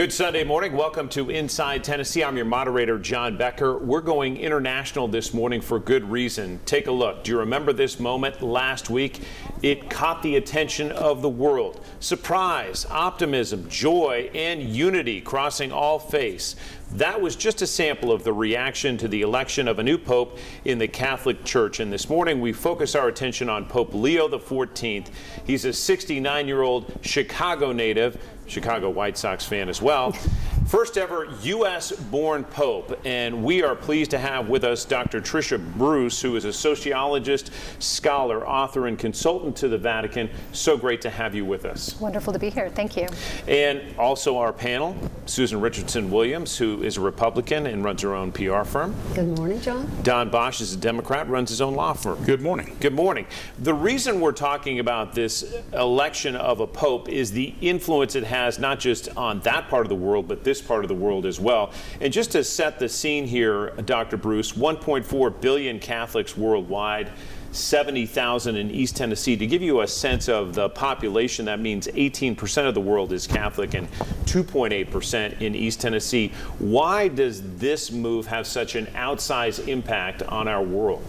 Good Sunday morning. Welcome to Inside Tennessee. I'm your moderator, John Becker. We're going international this morning for good reason. Take a look. Do you remember this moment last week? It caught the attention of the world. Surprise, optimism, joy, and unity crossing all faiths. That was just a sample of the reaction to the election of a new pope in the Catholic Church. And this morning we focus our attention on Pope Leo XIV. He's a 69-year-old Chicago native, Chicago White Sox fan as well. First ever U.S.-born pope, and we are pleased to have with us Dr. Tricia Bruce, who is a sociologist, scholar, author, and consultant to the Vatican. So great to have you with us. Wonderful to be here. Thank you. And also our panel, Susan Richardson-Williams, who is a Republican and runs her own PR firm. Good morning, John. Don Bosch is a Democrat, runs his own law firm. Good morning. Good morning. The reason we're talking about this election of a pope is the influence it has not just on that part of the world, but this part of the world as well. And just to set the scene here, Dr. Bruce, 1.4 billion Catholics worldwide, 70,000 in East Tennessee. To give you a sense of the population, that means 18% of the world is Catholic and 2.8% in East Tennessee. Why does this move have such an outsized impact on our world?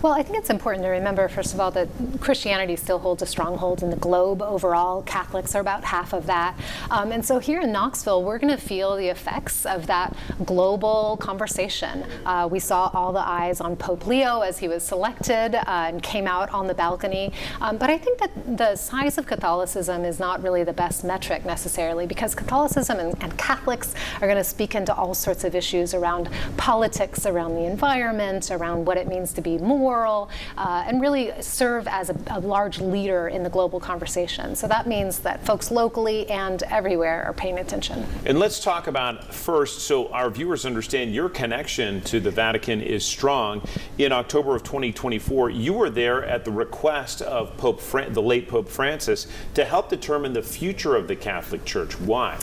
Well, I think it's important to remember, first of all, that Christianity still holds a stronghold in the globe overall. Catholics are about half of that. And so here in Knoxville, we're going to feel the effects of that global conversation. We saw all the eyes on Pope Leo as he was selected and came out on the balcony. But I think that the size of Catholicism is not really the best metric necessarily, because Catholicism and Catholics are going to speak into all sorts of issues around politics, around the environment, around what it means to be moral, and really serve as a large leader in the global conversation. So that means that folks locally and everywhere are paying attention. And let's talk about first, so our viewers understand your connection to the Vatican is strong. In October of 2024, you were there at the request of the late Pope Francis to help determine the future of the Catholic Church. Why?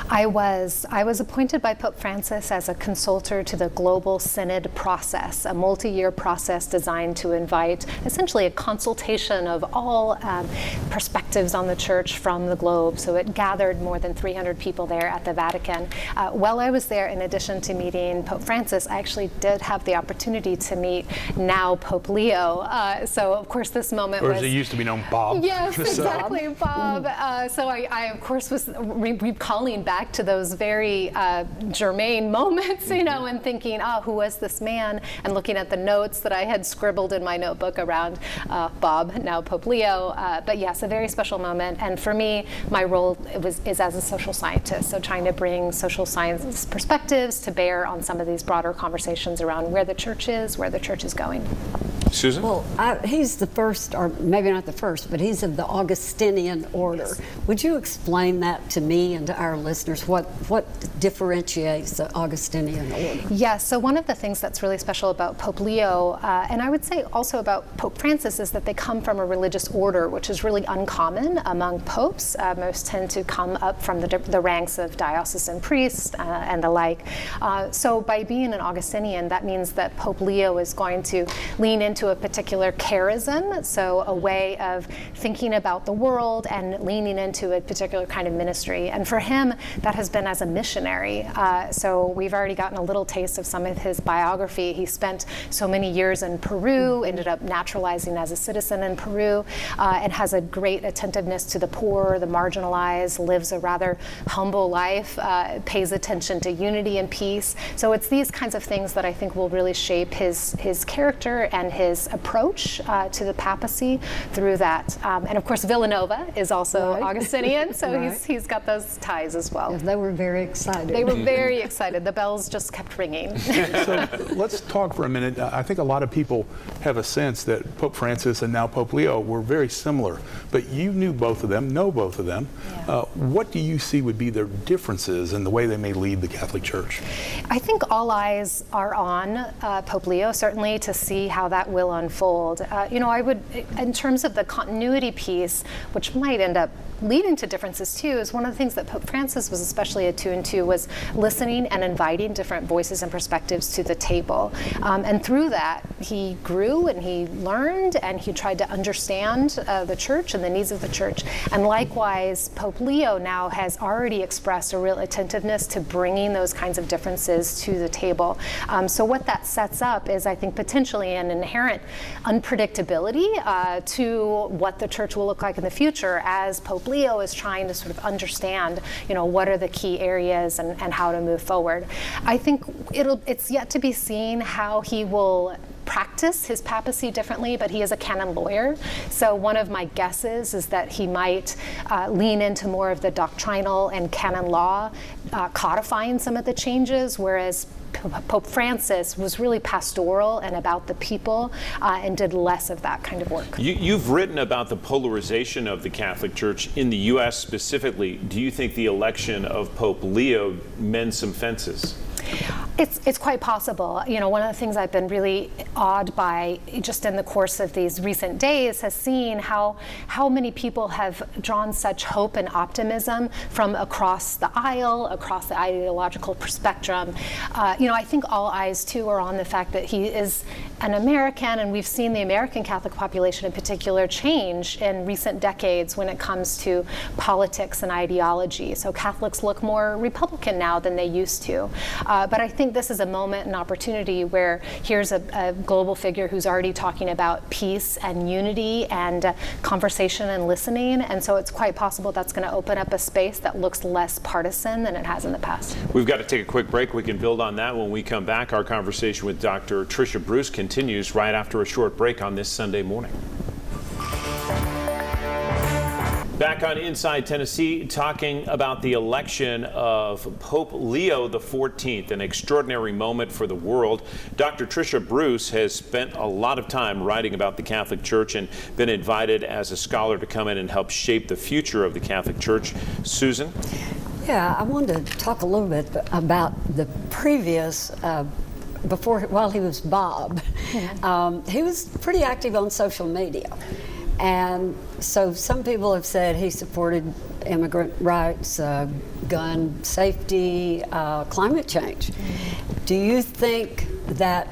I was appointed by Pope Francis as a consultor to the Global Synod process, a multi-year process designed to invite essentially a consultation of all perspectives on the Church from the globe. So it gathered more than 300 people there at the Vatican. While I was there, in addition to meeting Pope Francis, I actually did have the opportunity to meet now Pope Leo. So of course this moment was... Or as he used to be known, Bob. Yes, exactly, Bob. So I of course was recalling back to those very germane moments, you know, and thinking, who was this man? And looking at the notes that I had scribbled in my notebook around Bob, now Pope Leo. But yes, a very special moment. And for me, my role is as a social scientist, so trying to bring social science perspectives to bear on some of these broader conversations around where the Church is, where the Church is going. Susan? Well, he's the first, or maybe not the first, but he's of the Augustinian order. Yes. Would you explain that to me and to our listeners? What differentiates the Augustinian order? Yes, so one of the things that's really special about Pope Leo, and I would say also about Pope Francis, is that they come from a religious order, which is really uncommon among popes. Most tend to come up from the ranks of diocesan priests and the like. So by being an Augustinian, that means that Pope Leo is going to lean into a particular charism, so a way of thinking about the world and leaning into a particular kind of ministry. And for him, that has been as a missionary. So we've already gotten a little taste of some of his biography. He spent so many years in Peru, ended up naturalizing as a citizen in Peru, and has a great attentiveness to the poor, the marginalized, lives a rather humble life, pays attention to unity and peace. So it's these kinds of things that I think will really shape his character and his approach to the papacy through that. And of course, Villanova is also Augustinian, so he's got those ties as well. Yes, they were very excited. They were very excited. The bells just kept ringing. So let's talk for a minute. I think a lot of people have a sense that Pope Francis and now Pope Leo were very similar, but you knew both of them, know both of them. Yeah. What do you see would be their differences in the way they may lead the Catholic Church? I think all eyes are on Pope Leo, certainly, to see how that will will unfold. I would, in terms of the continuity piece, which might end up leading to differences too, is one of the things that Pope Francis was especially attuned to was listening and inviting different voices and perspectives to the table. And through that, he grew and he learned and he tried to understand the church and the needs of the church. And likewise, Pope Leo now has already expressed a real attentiveness to bringing those kinds of differences to the table. So what that sets up is, I think, potentially an inherent unpredictability to what the church will look like in the future as Pope Leo is trying to sort of understand, what are the key areas and how to move forward. I think it's yet to be seen how he will practice his papacy differently, but he is a canon lawyer. So one of my guesses is that he might lean into more of the doctrinal and canon law, codifying some of the changes, whereas Pope Francis was really pastoral and about the people and did less of that kind of work. You've written about the polarization of the Catholic Church in the U.S. specifically. Do you think the election of Pope Leo mends some fences? It's quite possible. One of the things I've been really awed by just in the course of these recent days has seen how many people have drawn such hope and optimism from across the aisle, across the ideological spectrum. I think all eyes too are on the fact that he is an American, and we've seen the American Catholic population in particular change in recent decades when it comes to politics and ideology. So Catholics look more Republican now than they used to. But I think this is a moment and opportunity where here's a global figure who's already talking about peace and unity and conversation and listening. And so it's quite possible that's going to open up a space that looks less partisan than it has in the past. We've got to take a quick break. We can build on that when we come back. Our conversation with Dr. Tricia Bruce continues right after a short break on this Sunday morning. Back on Inside Tennessee, talking about the election of Pope Leo XIV, an extraordinary moment for the world. Dr. Tricia Bruce has spent a lot of time writing about the Catholic Church and been invited as a scholar to come in and help shape the future of the Catholic Church. Susan? Yeah, I wanted to talk a little bit about the previous while he was Bob. He was pretty active on social media. And so some people have said he supported immigrant rights, gun safety, climate change. Do you think that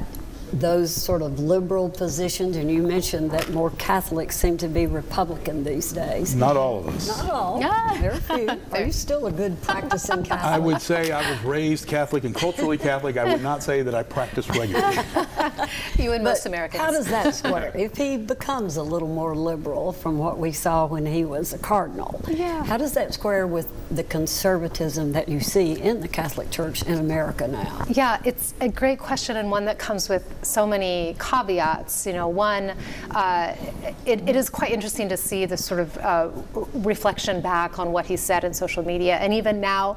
those sort of liberal positions, and you mentioned that more Catholics seem to be Republican these days. Not all of us. Not all. There are a few. Are you still a good practicing Catholic? I would say I was raised Catholic and culturally Catholic. I would not say that I practice regularly. You and most Americans. How does that square? If he becomes a little more liberal from what we saw when he was a cardinal, how does that square with the conservatism that you see in the Catholic Church in America now? Yeah, it's a great question, and one that comes with so many caveats. One, it is quite interesting to see the sort of reflection back on what he said in social media, and even now,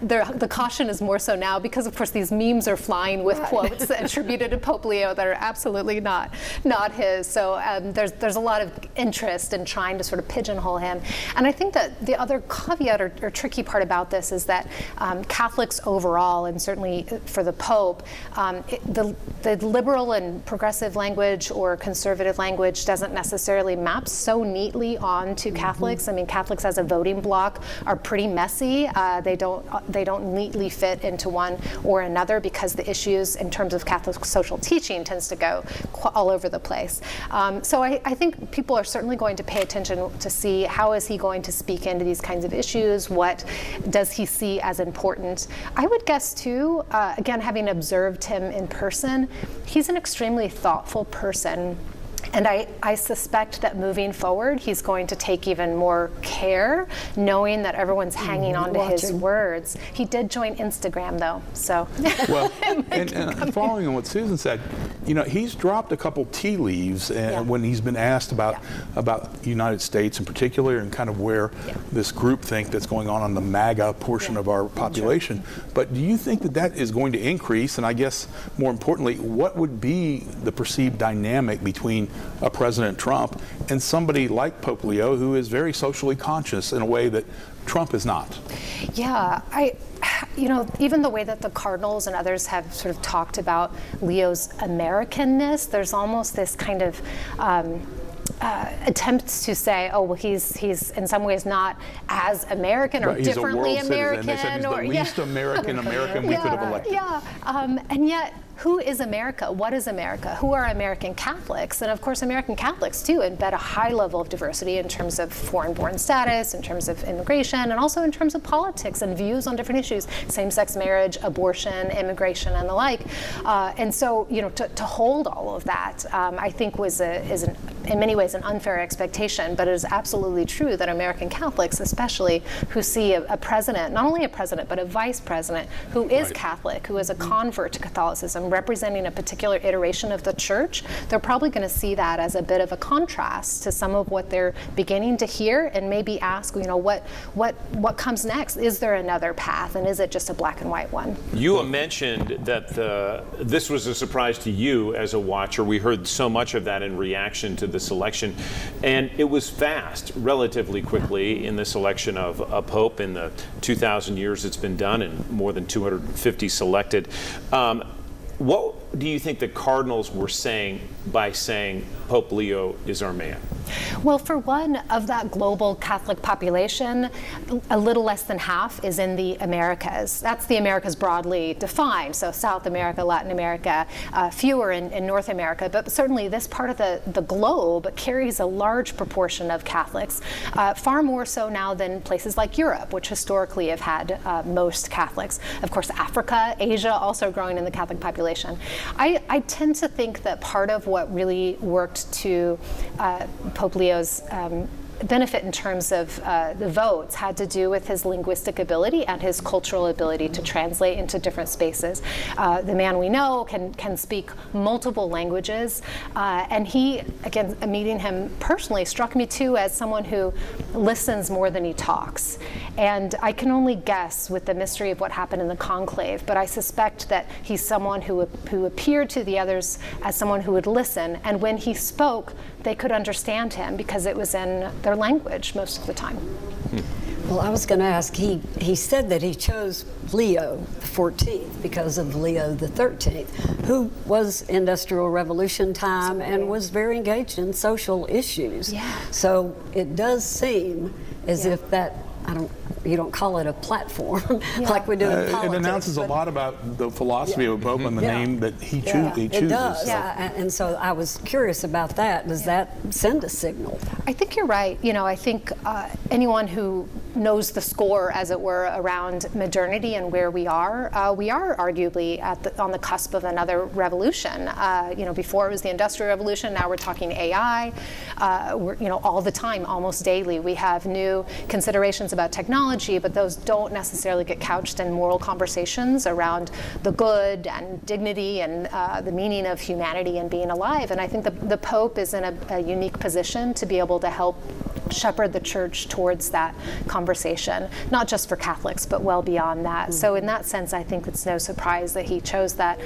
the caution is more so now because, of course, these memes are flying with quotes attributed to Pope Leo that are absolutely not his. So there's a lot of interest in trying to sort of pigeonhole him, and I think that the other caveat or tricky part about this is that Catholics overall, and certainly for the Pope, the liberal and progressive language or conservative language doesn't necessarily map so neatly onto Catholics. I mean, Catholics as a voting bloc are pretty messy. They don't neatly fit into one or another because the issues in terms of Catholic social teaching tends to go all over the place. So I think people are certainly going to pay attention to see how is he going to speak into these kinds of issues. What does he see as important? I would guess too, again, having observed him in person, he's an extremely thoughtful person. And I suspect that moving forward, he's going to take even more care, knowing that everyone's hanging on to his words. He did join Instagram, though, so. Well, and following on what Susan said, he's dropped a couple tea leaves when he's been asked about the United States in particular and kind of where this groupthink that's going on the MAGA portion of our population. But do you think that is going to increase? And I guess more importantly, what would be the perceived dynamic between a President Trump and somebody like Pope Leo, who is very socially conscious in a way that Trump is not? Yeah, even the way that the cardinals and others have sort of talked about Leo's Americanness, there's almost this kind of attempts to say, oh, well, he's in some ways not as American or differently American. They said he's the least American we could have elected. Yeah, and yet, who is America? What is America? Who are American Catholics? And of course, American Catholics, too, embed a high level of diversity in terms of foreign-born status, in terms of immigration, and also in terms of politics and views on different issues, same-sex marriage, abortion, immigration, and the like. And so, to hold all of that, I think is in many ways an unfair expectation, but it is absolutely true that American Catholics, especially, who see a president, not only a president, but a vice president, who is Catholic, who is a convert to Catholicism, representing a particular iteration of the church, they're probably going to see that as a bit of a contrast to some of what they're beginning to hear, and maybe ask, what comes next? Is there another path, and is it just a black and white one? You mentioned that this was a surprise to you as a watcher. We heard so much of that in reaction to this election, and it was fast, relatively quickly, in the selection of a pope in the 2,000 years it's been done, and more than 250 selected. What do you think the cardinals were saying by saying Pope Leo is our man? Well, for one, of that global Catholic population, a little less than half is in the Americas. That's the Americas broadly defined, so South America, Latin America, fewer in North America, but certainly this part of the globe carries a large proportion of Catholics, far more so now than places like Europe, which historically have had most Catholics. Of course, Africa, Asia, also growing in the Catholic population. I tend to think that part of what really worked to Pope Leo's benefit in terms of the votes had to do with his linguistic ability and his cultural ability to translate into different spaces. The man we know can speak multiple languages, and he, again, meeting him personally, struck me too as someone who listens more than he talks. And I can only guess with the mystery of what happened in the conclave, but I suspect that he's someone who appeared to the others as someone who would listen, and when he spoke, they could understand him because it was in their language most of the time. Well, I was going to ask, he said that he chose Leo the 14th because of Leo the 13th, who was Industrial Revolution time and was very engaged in social issues. Yeah. So it does seem as if that, you don't call it a platform like we do in politics. It announces a lot about the philosophy of a pope and the name that he chooses. It does. Yeah, and so I was curious about that. Does that send a signal? I think you're right. I think anyone who knows the score, as it were, around modernity and where we are arguably on the cusp of another revolution. Before it was the Industrial Revolution, now we're talking AI. All the time, almost daily, we have new considerations about technology, but those don't necessarily get couched in moral conversations around the good and dignity and the meaning of humanity and being alive. And I think the Pope is in a unique position to be able to help shepherd the church towards that conversation, not just for Catholics, but well beyond that. So in that sense, I think it's no surprise that he chose that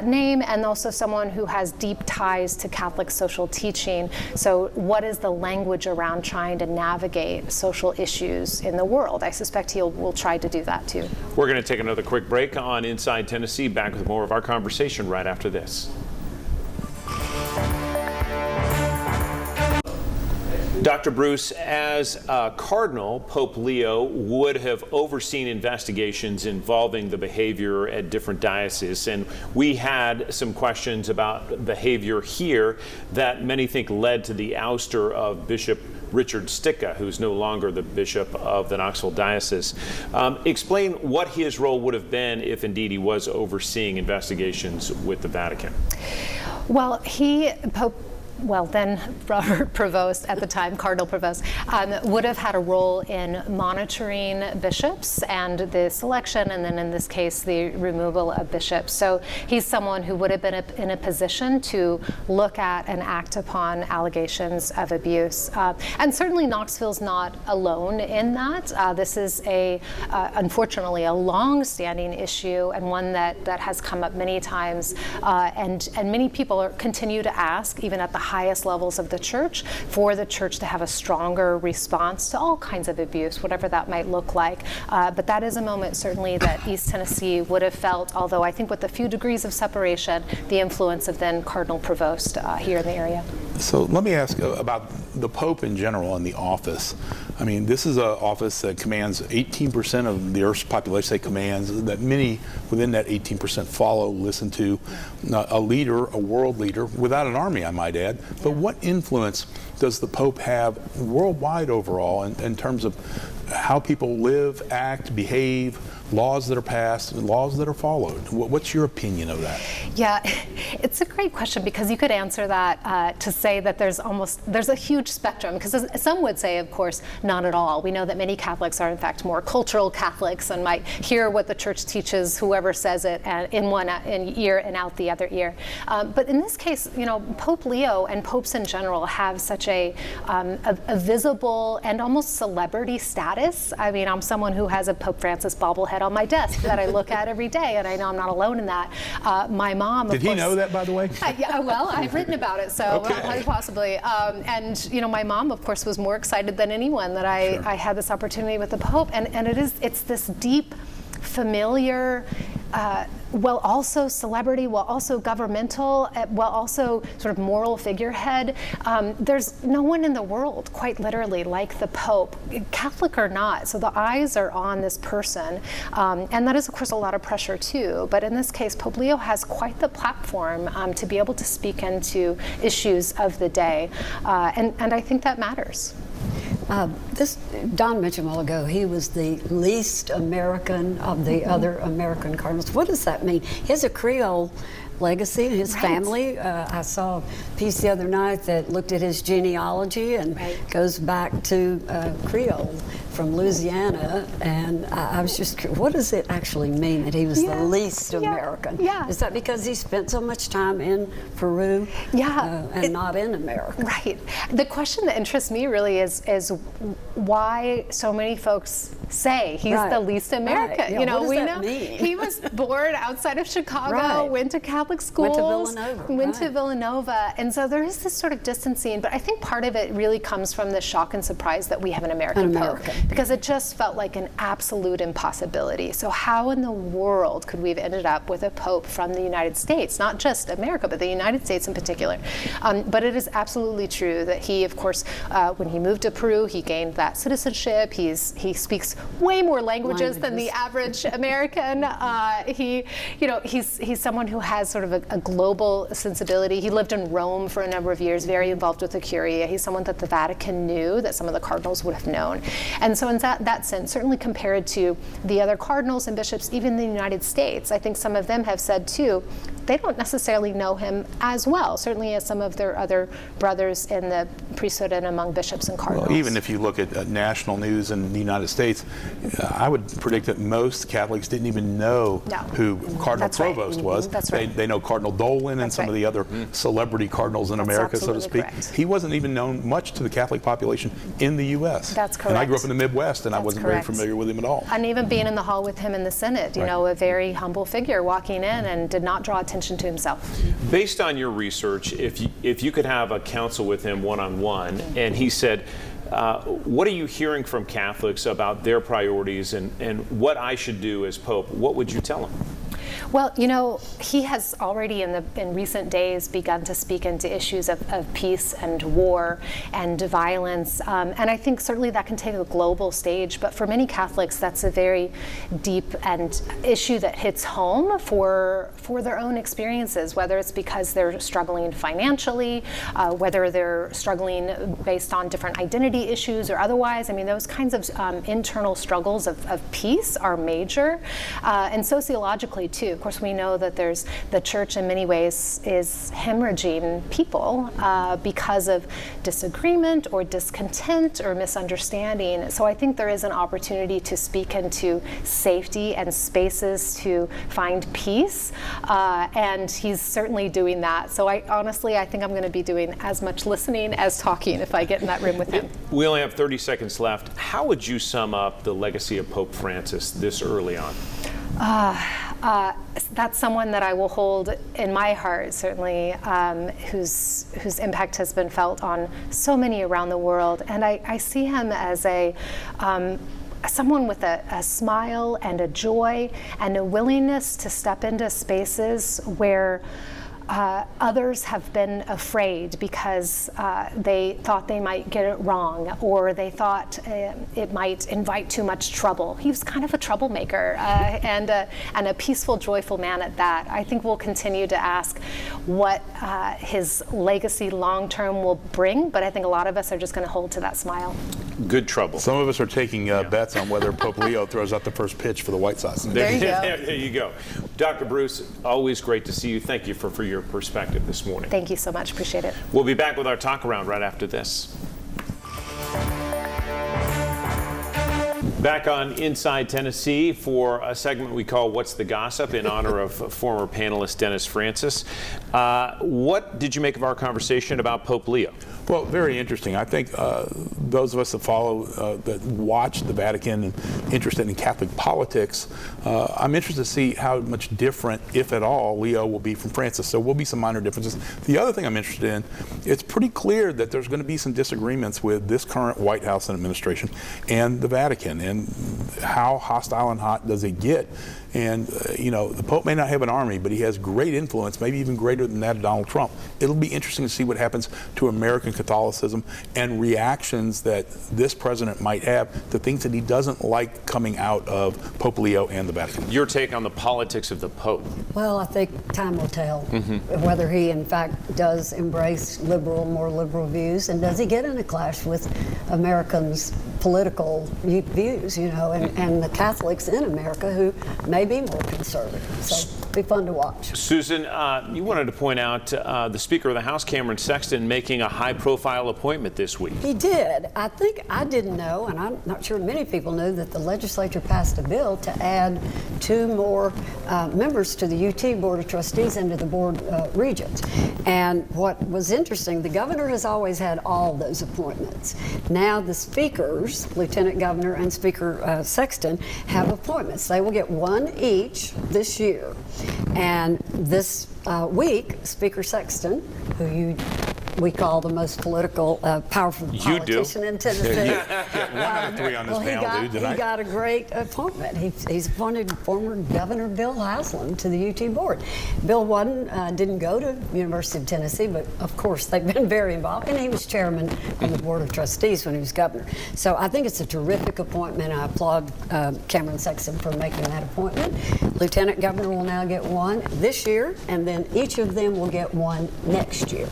name, and also someone who has deep ties to Catholic social teaching. So what is the language around trying to navigate social issues in the world? I suspect will try to do that too. We're going to take another quick break on Inside Tennessee. Back with more of our conversation right after this. Dr. Bruce, as Cardinal, Pope Leo would have overseen investigations involving the behavior at different dioceses, and we had some questions about behavior here that many think led to the ouster of Bishop Richard Sticca, who's no longer the bishop of the Knoxville Diocese. Explain what his role would have been if indeed he was overseeing investigations with the Vatican. Well, then Robert Prevost, at the time, Cardinal Prevost, would have had a role in monitoring bishops and the selection, and then in this case, the removal of bishops. So he's someone who would have been in a position to look at and act upon allegations of abuse. And certainly Knoxville's not alone in that. This is unfortunately, a long-standing issue, and one that has come up many times, and many people continue to ask, even at the highest levels of the church for the church to have a stronger response to all kinds of abuse, whatever that might look like. But that is a moment certainly that East Tennessee would have felt, although I think with a few degrees of separation, the influence of then Cardinal Provost here in the area. So let me ask about the Pope in general and the office. I mean, this is an office that commands 18% of the Earth's population, say commands, that many within that 18% follow, listen to, a leader, a world leader, without an army, I might add. But what influence does the Pope have worldwide overall in terms of how people live, act, behave, laws that are passed, and laws that are followed? What's your opinion of that? Yeah, it's a great question, because you could answer that to say that there's a huge spectrum, because some would say, of course, not at all. We know that many Catholics are in fact more cultural Catholics and might hear what the church teaches, whoever says it, in one ear and out the other ear. But in this case, Pope Leo and popes in general have such a visible and almost celebrity status. I mean, I'm someone who has a Pope Francis bobblehead on my desk that I look at every day, and I know I'm not alone in that. My mom, Did he know that, by the way? Yeah, well, I've written about it, so Okay. possibly. And my mom, of course, was more excited than anyone that I had this opportunity with the Pope, and it's this deep, familiar, while also celebrity, while also governmental, while also sort of moral figurehead. There's no one in the world, quite literally, like the Pope, Catholic or not. So the eyes are on this person. And that is, of course, a lot of pressure, too. But in this case, Pope Leo has quite the platform to be able to speak into issues of the day. And I think that matters. Don mentioned a while ago, he was the least American of the other American cardinals. What does that mean? He has a Creole legacy in his family. I saw a piece the other night that looked at his genealogy and goes back to Creole from Louisiana, and I was just curious, what does it actually mean that he was the least American? Is that because he spent so much time in Peru and not in America? Right. The question that interests me really is why so many folks say he's the least American. Right. Yeah, what does that mean? He was born outside of Chicago, went to Catholic schools, went to Villanova, and so there is this sort of distancing, but I think part of it really comes from the shock and surprise that we have an American Pope, because it just felt like an absolute impossibility. So how in the world could we have ended up with a Pope from the United States, not just America, but the United States in particular? But it is absolutely true that he, of course, when he moved to Peru, he gained that citizenship. He speaks way more languages than the average American. He's someone who has sort of a global sensibility. He lived in Rome for a number of years, very involved with the Curia. He's someone that the Vatican knew, that some of the cardinals would have known. And so in that sense, certainly compared to the other cardinals and bishops, even in the United States, I think some of them have said too, they don't necessarily know him as well, certainly as some of their other brothers in the priesthood and among bishops and cardinals. Well, even if you look at national news in the United States, I would predict that most Catholics didn't even know who Cardinal Provost was. That's right. They know Cardinal Dolan and some of the other celebrity cardinals in America, so to speak. Correct. He wasn't even known much to the Catholic population in the U.S. That's correct. And I grew up in the Midwest, and I wasn't very familiar with him at all. And even being in the hall with him in the Synod, a very humble figure walking in and did not draw attention to himself. Based on your research, if you could have a counsel with him one-on-one, and he said, what are you hearing from Catholics about their priorities and what I should do as Pope, what would you tell him? Well, he has already in recent days begun to speak into issues of peace and war and violence. And I think certainly that can take a global stage. But for many Catholics, that's a very deep and issue that hits home for their own experiences, whether it's because they're struggling financially, whether they're struggling based on different identity issues or otherwise. I mean, those kinds of internal struggles of peace are major. And sociologically, too. Of course, we know that the church in many ways is hemorrhaging people because of disagreement or discontent or misunderstanding. So I think there is an opportunity to speak into safety and spaces to find peace. And he's certainly doing that. So I think I'm going to be doing as much listening as talking if I get in that room with him. We only have 30 seconds left. How would you sum up the legacy of Pope Francis this early on? That's someone that I will hold in my heart, certainly, whose impact has been felt on so many around the world. And I see him as someone with a smile and a joy and a willingness to step into spaces where others have been afraid because they thought they might get it wrong, or they thought it might invite too much trouble. He was kind of a troublemaker and a peaceful, joyful man at that. I think we'll continue to ask what his legacy long-term will bring, but I think a lot of us are just going to hold to that smile. Good trouble. Some of us are taking bets on whether Pope Leo throws out the first pitch for the White Sox. There you go. There you go. Dr. Bruce, always great to see you. Thank you for your perspective this morning. Thank you so much. Appreciate it. We'll be back with our talk around right after this. Back on Inside Tennessee for a segment we call What's the Gossip in honor of former panelist Dennis Francis. What did you make of our conversation about Pope Leo? Well, very interesting. I think those of us that follow, that watch the Vatican and interested in Catholic politics, I'm interested to see how much different, if at all, Leo will be from Francis. So will be some minor differences. The other thing I'm interested in, it's pretty clear that there's going to be some disagreements with this current White House and administration and the Vatican, and how hostile and hot does it get? And, the Pope may not have an army, but he has great influence, maybe even greater than that of Donald Trump. It'll be interesting to see what happens to American Catholicism and reactions that this president might have to things that he doesn't like coming out of Pope Leo and the Vatican. Your take on the politics of the Pope? Well, I think time will tell whether he, in fact, does embrace more liberal views, and does he get in a clash with Americans' political views, and the Catholics in America who may be more conservative. So it'll be fun to watch. Susan, you wanted to point out the Speaker of the House, Cameron Sexton, making a high-profile appointment this week. He did. I think I didn't know, and I'm not sure many people knew, that the legislature passed a bill to add 2 more members to the UT Board of Trustees and to the Board Regents. And what was interesting, the governor has always had all those appointments. Now the speakers, Lieutenant Governor and Speaker Sexton, have appointments. They will get 1 each this year. And this week, Speaker Sexton, who we call the most powerful politician in Tennessee. One out of 3 on this panel, he got a great appointment. He's appointed former Governor Bill Haslam to the UT board. Bill didn't go to University of Tennessee, but of course they've been very involved, and he was chairman of the Board of Trustees when he was governor. So I think it's a terrific appointment. I applaud Cameron Sexton for making that appointment. Lieutenant Governor will now get 1 this year, and then each of them will get 1 next year.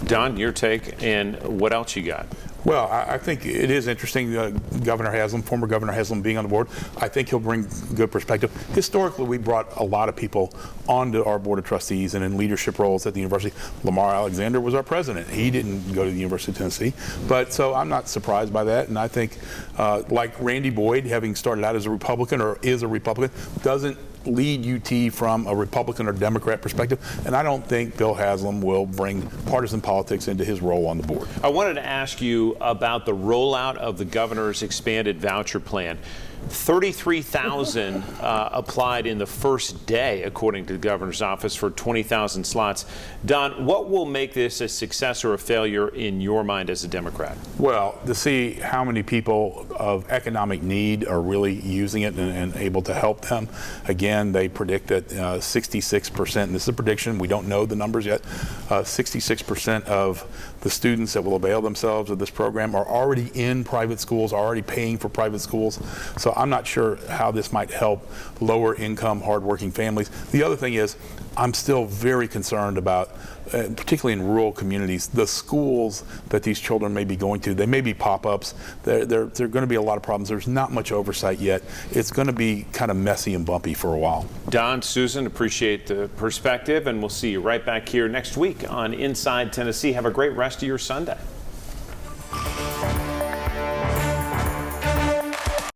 Don, your take, and what else you got? Well, I think it is interesting, former Governor Haslam being on the board. I think he'll bring good perspective. Historically, we brought a lot of people onto our Board of Trustees and in leadership roles at the university. Lamar Alexander was our president. He didn't go to the University of Tennessee. But so I'm not surprised by that. And I think, like Randy Boyd, having started out as a Republican or is a Republican, doesn't lead UT from a Republican or Democrat perspective, and I don't think Bill Haslam will bring partisan politics into his role on the board. I wanted to ask you about the rollout of the governor's expanded voucher plan. 33,000 applied in the first day, according to the governor's office, for 20,000 slots. Don, what will make this a success or a failure in your mind as a Democrat? Well, to see how many people of economic need are really using it and able to help them. Again, they predict that 66%, and this is a prediction, we don't know the numbers yet, 66% of the students that will avail themselves of this program are already in private schools, already paying for private schools. So I'm not sure how this might help lower income, hardworking families. The other thing is, I'm still very concerned about, particularly in rural communities, the schools that these children may be going to. They may be pop-ups. There are going to be a lot of problems. There's not much oversight yet. It's going to be kind of messy and bumpy for a while. Don, Susan, appreciate the perspective, and we'll see you right back here next week on Inside Tennessee. Have a great rest of your Sunday.